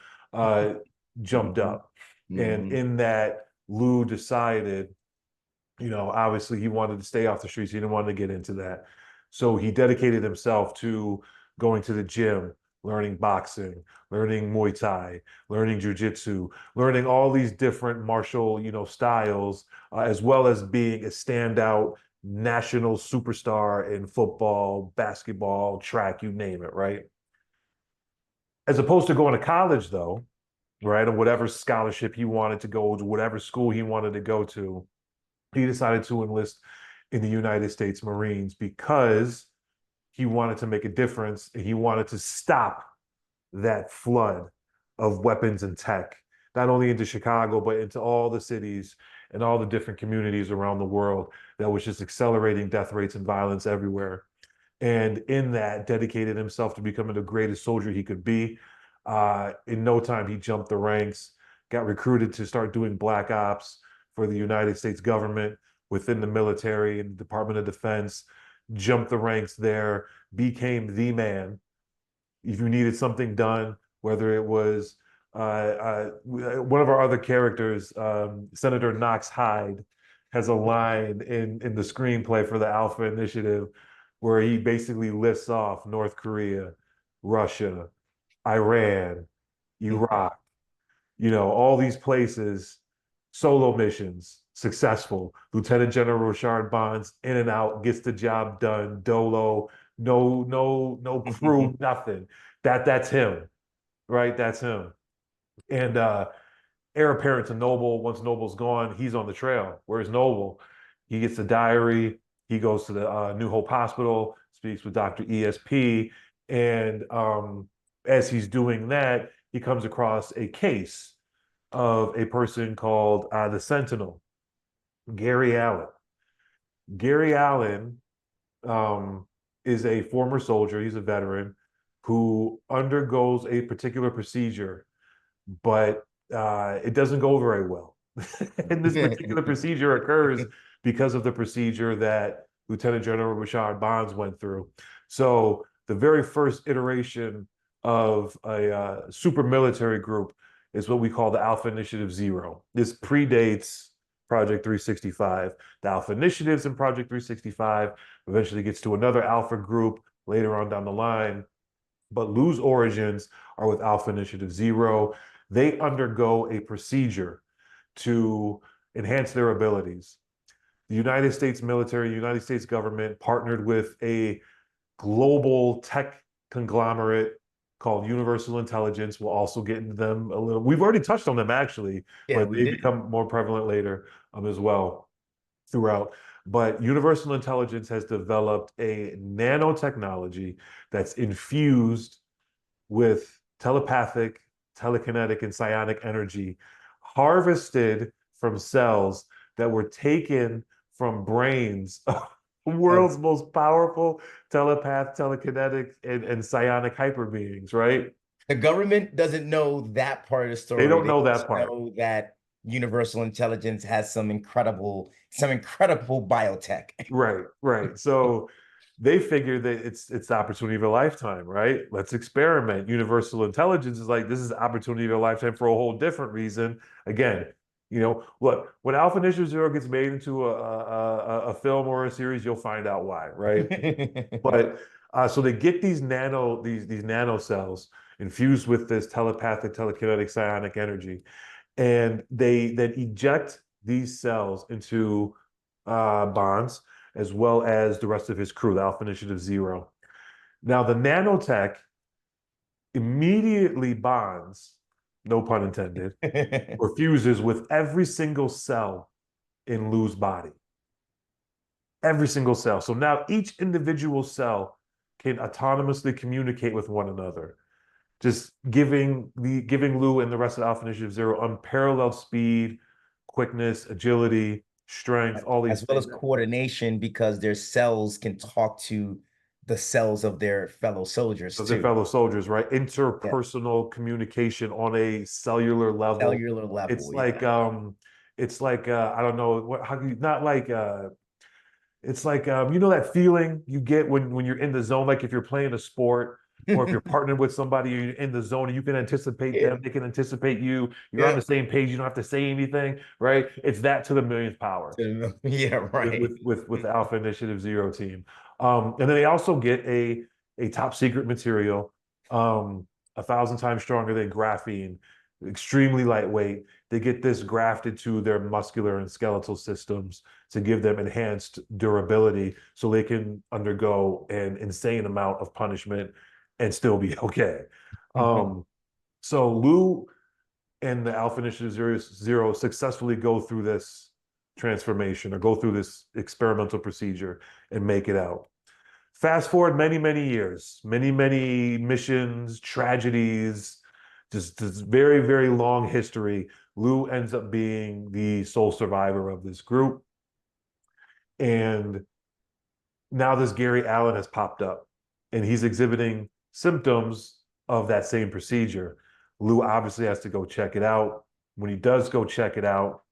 Jumped up, and in that, Lou decided, obviously he wanted to stay off the streets. He didn't want to get into that. So he dedicated himself to going to the gym, learning boxing, learning Muay Thai, learning jujitsu, learning all these different martial, styles, as well as being a standout national superstar in football, basketball, track, you name it, right? As opposed to going to college, though, right, or whatever scholarship he wanted to go to, whatever school he wanted to go to, he decided to enlist in the United States Marines because he wanted to make a difference, and he wanted to stop that flood of weapons and tech, not only into Chicago, but into all the cities and all the different communities around the world that was just accelerating death rates and violence everywhere. And in that, dedicated himself to becoming the greatest soldier he could be. In no time, he jumped the ranks, got recruited to start doing black ops for the United States government within the military and Department of Defense, jumped the ranks there, became the man. If you needed something done, whether it was one of our other characters, Senator Knox Hyde, has a line in the screenplay for the Alpha Initiative where he basically lists off North Korea, Russia, Iran, Iraq, all these places, solo missions, successful. Lieutenant General Rashard Bonds, in and out, gets the job done, dolo, no crew, nothing. That's him, right? That's him. And heir apparent to Noble. Once Noble's gone, he's on the trail. Where's Noble? He gets the diary. He goes to the New Hope Hospital, speaks with Dr. ESP, and as he's doing that, he comes across a case of a person called the Sentinel, Gary Allen. Gary Allen is a former soldier. He's a veteran who undergoes a particular procedure, but it doesn't go very well. And this particular procedure occurs because of the procedure that Lieutenant General Rashad Bonds went through. So the very first iteration of a super military group is what we call the Alpha Initiative Zero. This predates Project 365. The Alpha Initiatives in Project 365 eventually gets to another Alpha group later on down the line. But Lou's origins are with Alpha Initiative Zero. They undergo a procedure to enhance their abilities. The United States military, United States government partnered with a global tech conglomerate called Universal Intelligence. We'll also get into them a little. We've already touched on them actually, Yeah, but we they did. become more prevalent later as well throughout. But Universal Intelligence has developed a nanotechnology that's infused with telepathic, telekinetic, and psionic energy harvested from cells that were taken from brains of the world's most powerful telepath, telekinetic, and psionic hyper beings, right? The government doesn't know that part of the They story. don't They know that just part. know that Universal Intelligence has some incredible biotech. Right, right. So they figure that it's the opportunity of a lifetime, right? Let's experiment. Universal Intelligence is like, this is the opportunity of a lifetime for a whole different reason. Again, look, when Alpha Initiative Zero gets made into a film or a series, you'll find out why, right? But so they get these nano cells infused with this telepathic, telekinetic, psionic energy, and they then eject these cells into Bonds, as well as the rest of his crew, the Alpha Initiative Zero. Now, the nanotech immediately bonds, no pun intended, or fuses with every single cell in Lou's body. Every single cell. So now each individual cell can autonomously communicate with one another, just giving Lou and the rest of Alpha Initiative Zero unparalleled speed, quickness, agility, strength, all these as well things. as coordination, because their cells can talk to the cells of their fellow soldiers Of their too. fellow soldiers, right? Yeah. Interpersonal communication on a cellular level. Cellular level, It's like I don't know what how can you not like it's like that feeling you get when you're in the zone, like if you're playing a sport or if you're partnered with somebody, you're in the zone and you can anticipate them, they can anticipate you, you're on the same page, you don't have to say anything, right? It's that to the millionth power Yeah, right. with the Alpha Initiative Zero team. And then they also get a top secret material, 1,000 times stronger than graphene, extremely lightweight. They get this grafted to their muscular and skeletal systems to give them enhanced durability so they can undergo an insane amount of punishment and still be okay. So Lou and the Alpha Initiative Zero successfully go through this transformation or go through this experimental procedure and make it out. Fast forward many, many years, many, many missions, tragedies, just this very, very long history. Lou ends up being the sole survivor of this group. And now this Gary Allen has popped up and he's exhibiting symptoms of that same procedure. Lou obviously has to go check it out. When he does go check it out,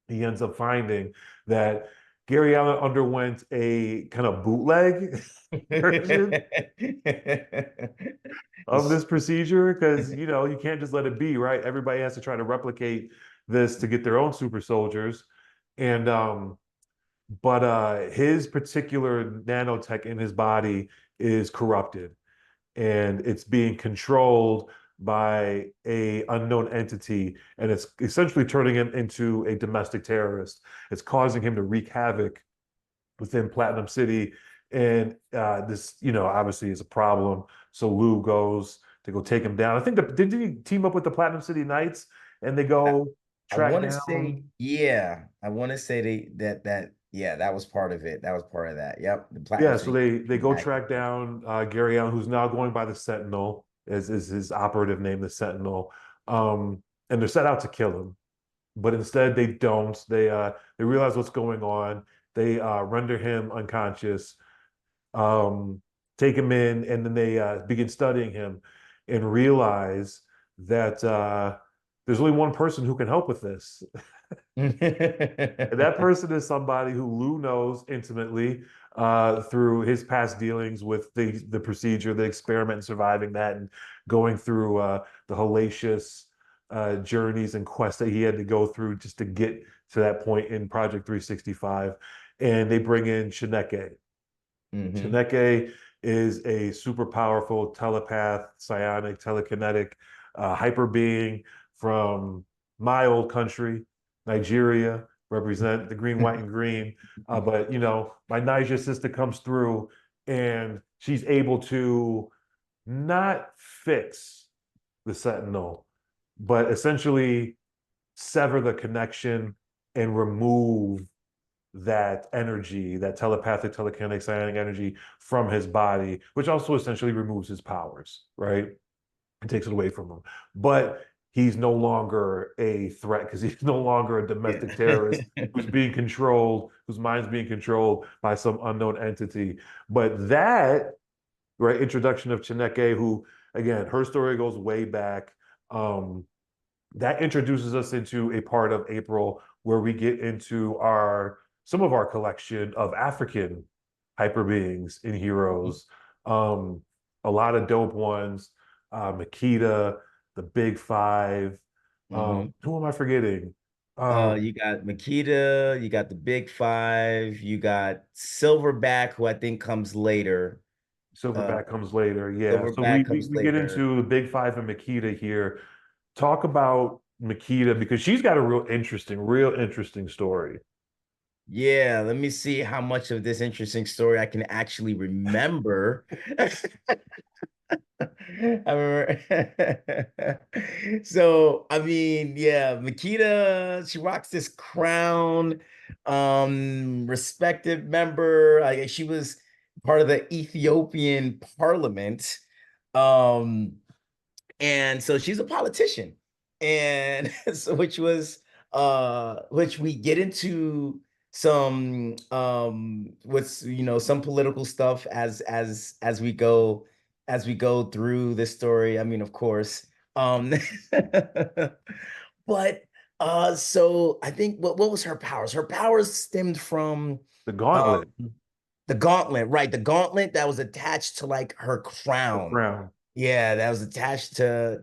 he ends up finding that Gary Allen underwent a kind of bootleg version of this procedure because you can't just let it be, right? Everybody has to try to replicate this to get their own super soldiers. And but his particular nanotech in his body is corrupted and it's being controlled by a unknown entity, and it's essentially turning him into a domestic terrorist. It's causing him to wreak havoc within Platinum City, and this obviously is a problem. So Lou goes to go take him down. I think did he team up with the Platinum City Knights and they go track down? I want to say that was part of it. That was part of that. Yep. The Platinum Yeah, so City. they go track down Gary Allen, who's now going by the Sentinel, is his operative name, the Sentinel. And they're set out to kill him, but instead they don't. They realize what's going on. They render him unconscious. take him in, and then they begin studying him and realize that there's only one person who can help with this. And that person is somebody who Lou knows intimately through his past dealings with the procedure, the experiment, and surviving that, and going through the hellacious journeys and quests that he had to go through just to get to that point in Project 365. And they bring in Chineke. Chineke is a super powerful telepath, psionic, telekinetic hyper being from my old country, Nigeria, represent the green, white, and green. But you know, my Niger sister comes through and she's able to not fix the Sentinel, but essentially sever the connection and remove that energy, that telepathic, telekinetic, psionic energy from his body, which also essentially removes his powers, right? It takes it away from him. But he's no longer a threat because he's no longer a domestic terrorist who's being controlled, whose mind's being controlled by some unknown entity. But that, right, introduction of Chineke, who, again, her story goes way back. That introduces us into a part of April where we get into some of our collection of African hyper beings and heroes. A lot of dope ones. Makita, the Big Five. Who am I forgetting? You got Makita, you got the Big Five, you got Silverback, who I think comes later. Silverback comes later, yeah. So Silverback comes we get later. into the Big Five and Makita here. Talk about Makita because she's got a real interesting story. Yeah, let me see how much of this interesting story I can actually remember. I remember. So, I mean, yeah, Makita, she rocks this crown, respected member. I guess she was part of the Ethiopian parliament. Um, and so she's a politician. And so which we get into some what's some political stuff as we go through this story. I mean, of course. But so I think what was her powers? Her powers stemmed from The Gauntlet. the gauntlet, right? The gauntlet that was attached to like her The crown. crown. Yeah, that was attached to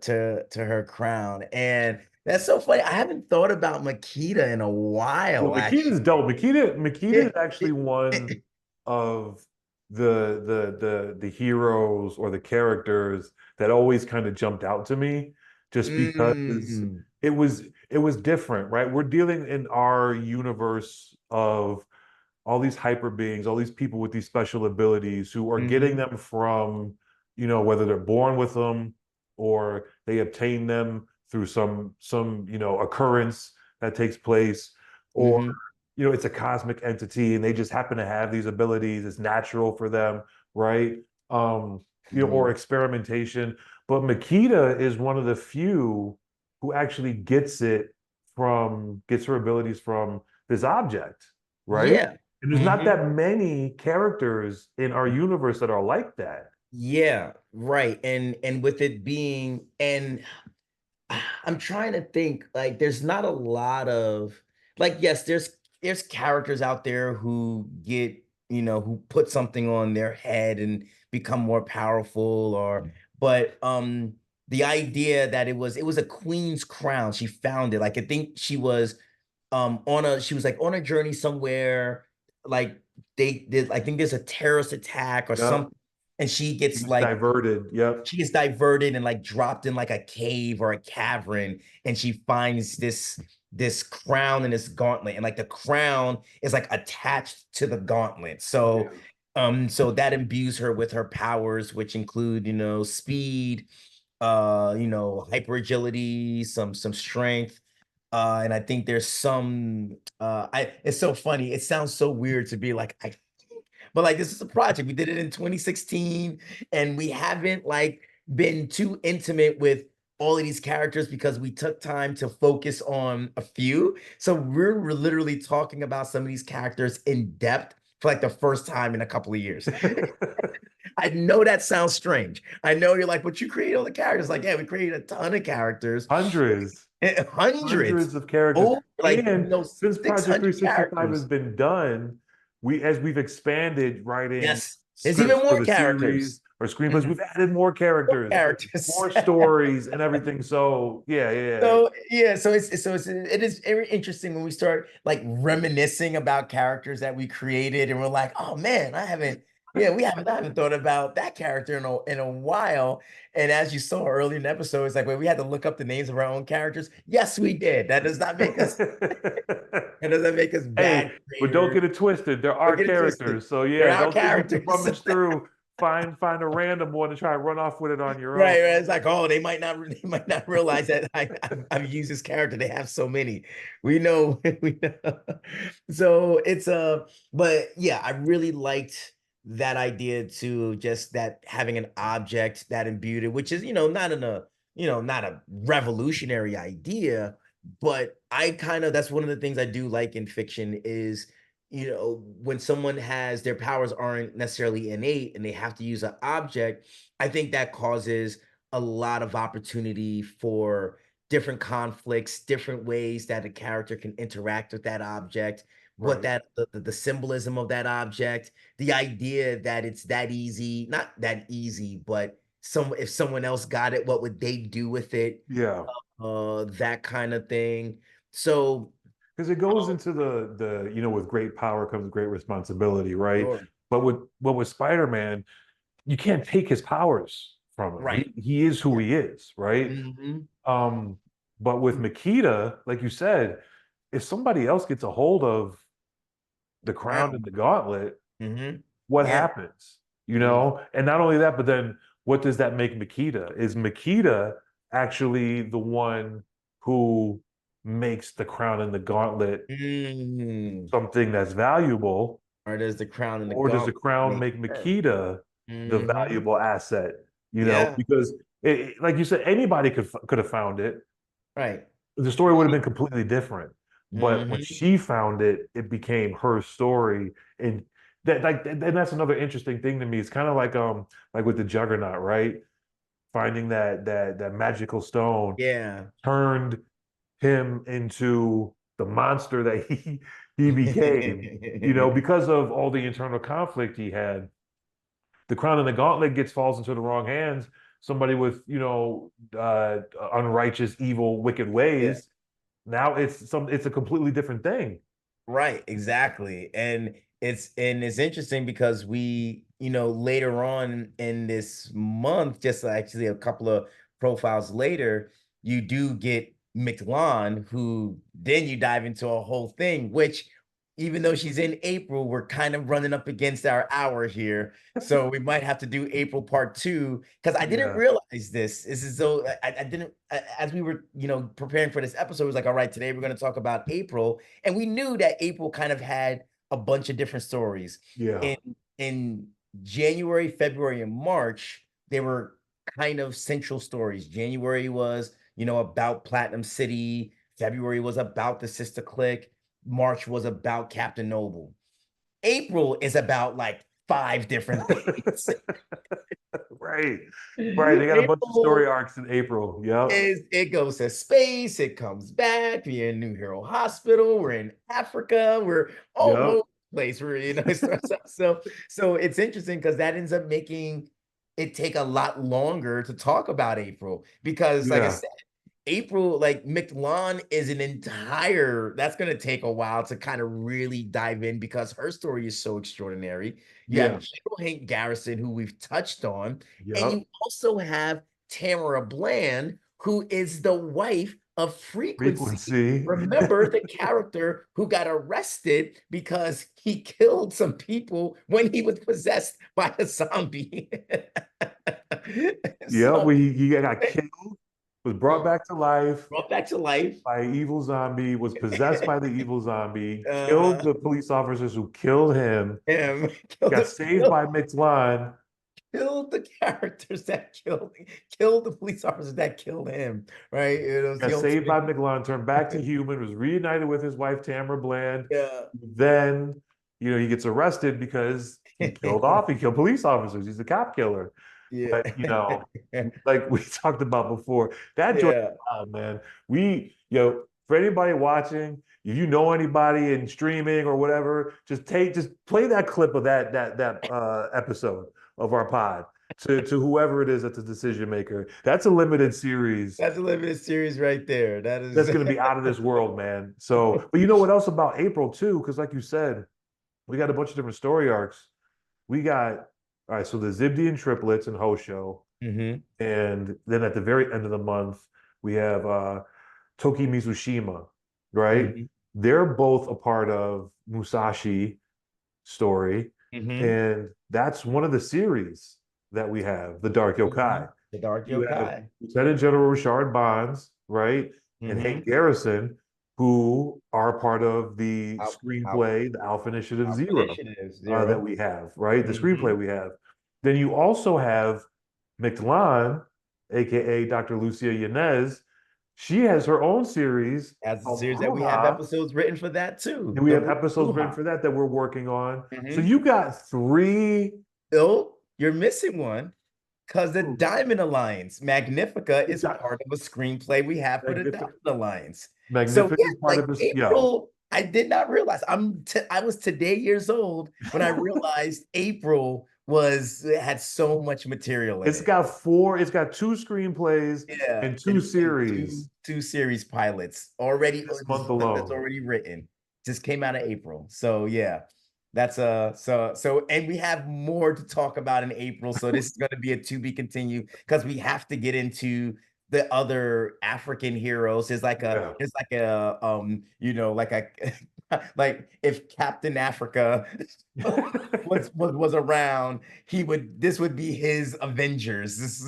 her crown. And that's so funny. I haven't thought about Makita in a Well, while, Makita's actually. dope. Makita is actually one It- of the heroes or the characters that always kind of jumped out to me just because mm, it was different, right? We're dealing in our universe of all these hyper beings, all these people with these special abilities who are getting mhm, them from, you know, whether they're born with them or they obtain them through some, you know, occurrence that takes place, or, mhm, you know, it's a cosmic entity and they just happen to have these abilities. It's natural for them, right? You know, or mhm. experimentation. But Makita is one of the few who actually gets her abilities from this object, right? Yeah. And there's not Mhm. that many characters in our universe that are like that. Yeah, right. And with it being and I'm trying to think like there's not a lot of like yes there's characters out there who get who put something on their head and become more powerful or but the idea that it was a queen's crown. She found it. Like I think she was like on a journey somewhere, like they did. I think there's a terrorist attack or Yep. something, and she She gets gets like diverted. Yep. she gets diverted and like dropped in like a cave or a cavern, and she finds this crown and this gauntlet, and like the crown is like attached to the gauntlet. So Yeah. so that imbues her with her powers, which include speed, hyper agility, some strength. And I think there's some I it's so funny. It sounds so weird to be like but like this is a project. We did it in 2016 and we haven't like been too intimate with all of these characters because we took time to focus on a few. So we're literally talking about some of these characters in depth for like the first time in a couple of years. I know that sounds strange. I know you're like, but you create all the characters. Like, yeah, we created a ton of characters. Hundreds. Hundreds. Hundreds of characters. Oh, like, And since Project 600 365 has characters. been done, as we've expanded writing Yes. There's even scripts for more the characters. series or screenplays, we've added more characters, Characters. more stories and everything. So yeah. So yeah, it is very interesting when we start like reminiscing about characters that we created, and we're like, oh man, I haven't thought about that character in a while. And as you saw earlier in the episode, it's like when we had to look up the names of our own characters. Yes, we did. That does not make us bad. Hey, but don't get it twisted. There are characters. So There yeah, are don't think you characters. can rummage through, find a random one and try to run off with it on your own. Right. It's like, oh, they might not realize that I've used this character. They have so many. We know. So it's but yeah, I really liked that idea too, just that having an object that imbued it, which is, not not a revolutionary idea, but that's one of the things I do like in fiction is, when someone has their powers aren't necessarily innate and they have to use an object, I think that causes a lot of opportunity for different conflicts, different ways that a character can interact with that object, what Right. the symbolism of that object, the idea that it's that easy, not that easy, but if someone else got it, what would they do with it? Yeah. That kind of thing. So Because it goes into the with great power comes great responsibility, right? sure. But with Spider-Man, you can't take his powers from him. Right. He is who Yeah. he is, right? Mhm. But with Makita, like you said, if somebody else gets a hold of the crown Wow. and the gauntlet, Mhm. what Yeah. happens? And not only that, but then what does that make Makita? Is Makita actually the one who makes the crown and the gauntlet Mm. something that's valuable, Or does the crown and the or does the gauntlet crown make make her? Makita the Mhm. valuable asset? Yeah. Because like you said, anybody could have found it. Right. The story would have been completely different. But when Mhm. she found it, it became her story, and and that's another interesting thing to me. It's kind of like with the Juggernaut, right? Finding that magical stone Yeah. turned him into the monster that he became, because of all the internal conflict he had. The crown and the gauntlet falls into the wrong hands. Somebody with, unrighteous, evil, wicked Yeah. ways. Now it's a completely different thing. Right, exactly. And it's interesting because we, later on in this month, just actually a couple of profiles later, you do get McLon, who then you dive into a whole thing, which even though she's in April, we're kind of running up against our hour here. So we might have to do April part 2 because I didn't Yeah. realize this. This is so I didn't as we were, preparing for this episode, it was like, all right, today we're going to talk about April. And we knew that April kind of had a bunch of different stories. Yeah. In January, February, and March, they were kind of central stories. January was, about Platinum City. February was about the Sister Clique. March was about Captain Noble. April is about like 5 different things. Right. Right. They got a bunch of story arcs in April. Yep. It goes to space, it comes back. We're in New Hero Hospital, we're in Africa, we're all Yep. over the place. So it's interesting because that ends up making it take a lot longer to talk about April because, like I Yeah. said, April, like McLon is that's going to take a while to kind of really dive in because her story is so extraordinary. You have Yeah. General Hank Garrison, who we've touched on, and Yep. you also have Tamara Bland, who is the wife of Frequency. Frequency. Remember the character who got arrested because he killed some people when he was possessed by a zombie. Yeah, he got killed, was brought back to life brought back to life. by an evil zombie, was possessed by the evil zombie, Uh-huh. killed the police officers who killed him, got saved by McLon. Killed the characters that killed the police officers that killed him, right? Got saved by McLon, turned back to human, was reunited with his wife Tamara Bland. Yeah. Then, he gets arrested because he killed police officers. He's a cop killer. Yeah. But like we talked about before, that joint, Yeah. man. For anybody watching, if you know anybody in streaming or whatever, just play that clip of that episode of our pod to whoever it is that's a decision maker. That's a limited series. That's a limited series right there. That's going to be out of this world, man. So, but you know what else about April too? Because like you said, we got a bunch of different story arcs. We got, all right, so the Zibdian triplets and Hosho. Mm-hmm. And then at the very end of the month, we have Toki Mizushima, right? Mm-hmm. They're both a part of Musashi story. Mm-hmm. And that's one of the series that we have, the Dark Yokai. The Dark You have Yokai. Lieutenant General Richard Bonds, right? And Mm-hmm. Hank Garrison, who are part of the screenplay, the Alpha Initiative Zero, that we have, right? The screenplay we have. Then you also have Mictlan, aka Dr. Lucia Yanez. She has her own series. As a series that we have episodes written for that too. And we have episodes written for that we're working on. Mm-hmm. So you got 3. Oh, you're missing one. Because the Diamond Alliance, Magnifica, is part of a screenplay we have for the Diamond Alliance. Magnifica is part of this. April, I did not realize. I was today years old when I realized April had so much material in it. It's got 2 screenplays and 2 series. Two series pilots already. This month alone. That's already written. Just came out of April. So yeah. That's and we have more to talk about in April. So this is going to be a to be continued because we have to get into the other African heroes. There's like a like if Captain Africa was around, this would be his Avengers.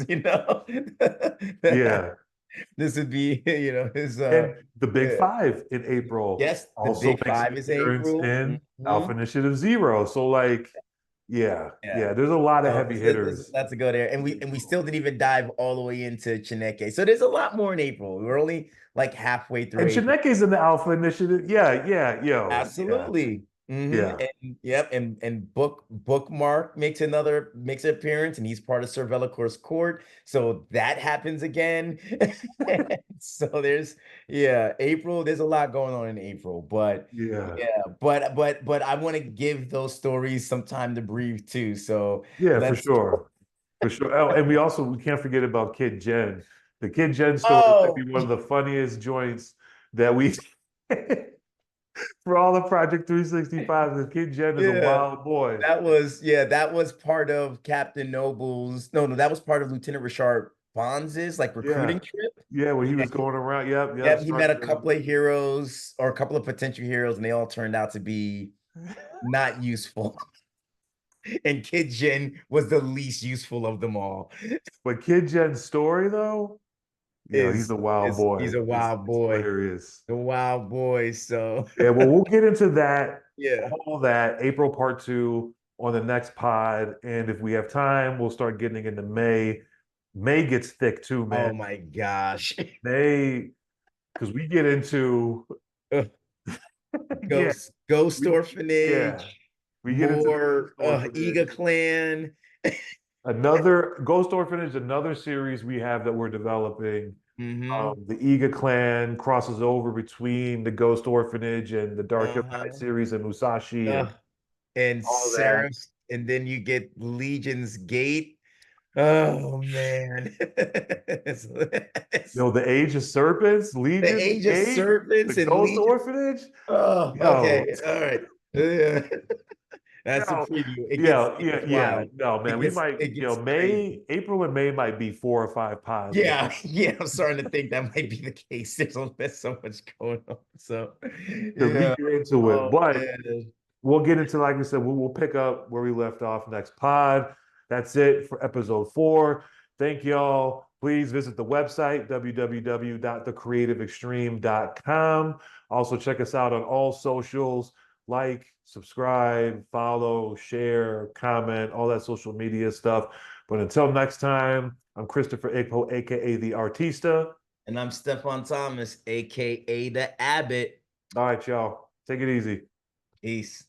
This would be, his and the Big 5 in April. Yes, also the Big 5 is April. In Alpha Initiative Zero. So there's a lot of heavy hitters. That's a good area. And we still didn't even dive all the way into Chineke. So there's a lot more in April. We're only like halfway through. And Chineke's in the Alpha Initiative. Absolutely. Mm-hmm. Yeah. And Bookmark makes an appearance, and he's part of Sir Velacor's court. So that happens again. So there's April. There's a lot going on in April, but but I want to give those stories some time to breathe too. So for sure. Oh, and we can't forget about Kid Jen. The Kid Jen story might be one of the funniest joints that we. For all the Project 365, the Kid Jen is a wild boy. That was part of Captain Noble's. No, that was part of Lieutenant Richard Bonds's recruiting trip. Yeah, when he was going around. Yep. He met a couple of heroes or a couple of potential heroes, and they all turned out to be not useful. And Kid Jen was the least useful of them all. But Kid Jen's story, though. He's a wild boy. He's a wild boy. Hilarious. A wild boy. So well, we'll get into that. All that April part 2 on the next pod, and if we have time, we'll start getting into May. May gets thick too, man. Oh my gosh. May, because we get into Ghost Orphanage. We get more Iga Clan. Another Ghost Orphanage, another series we have that we're developing. Mm-hmm. The Iga Clan crosses over between the Ghost Orphanage and the Dark Yokai series and Musashi and Seraph, and then you get Legion's Gate. Oh man. The Age of Serpents, Legion, the Age of Serpents, the and Ghost Legion. Orphanage. Oh, okay, all right. That's a preview. No, man, April and May might be 4 or 5 pods. Yeah, I'm starting to think that might be the case. There's so much going on. So we get into it, but we'll get into, like we said, we'll pick up where we left off next pod. That's it for episode 4. Thank y'all. Please visit the website, www.thecreativeextreme.com. Also check us out on all socials. Like, subscribe, follow, share, comment, all that social media stuff. But until next time, I'm Christopher Igbo, aka The Artista. And I'm Stefan Thomas, aka The Abbott. All right, y'all. Take it easy. Peace.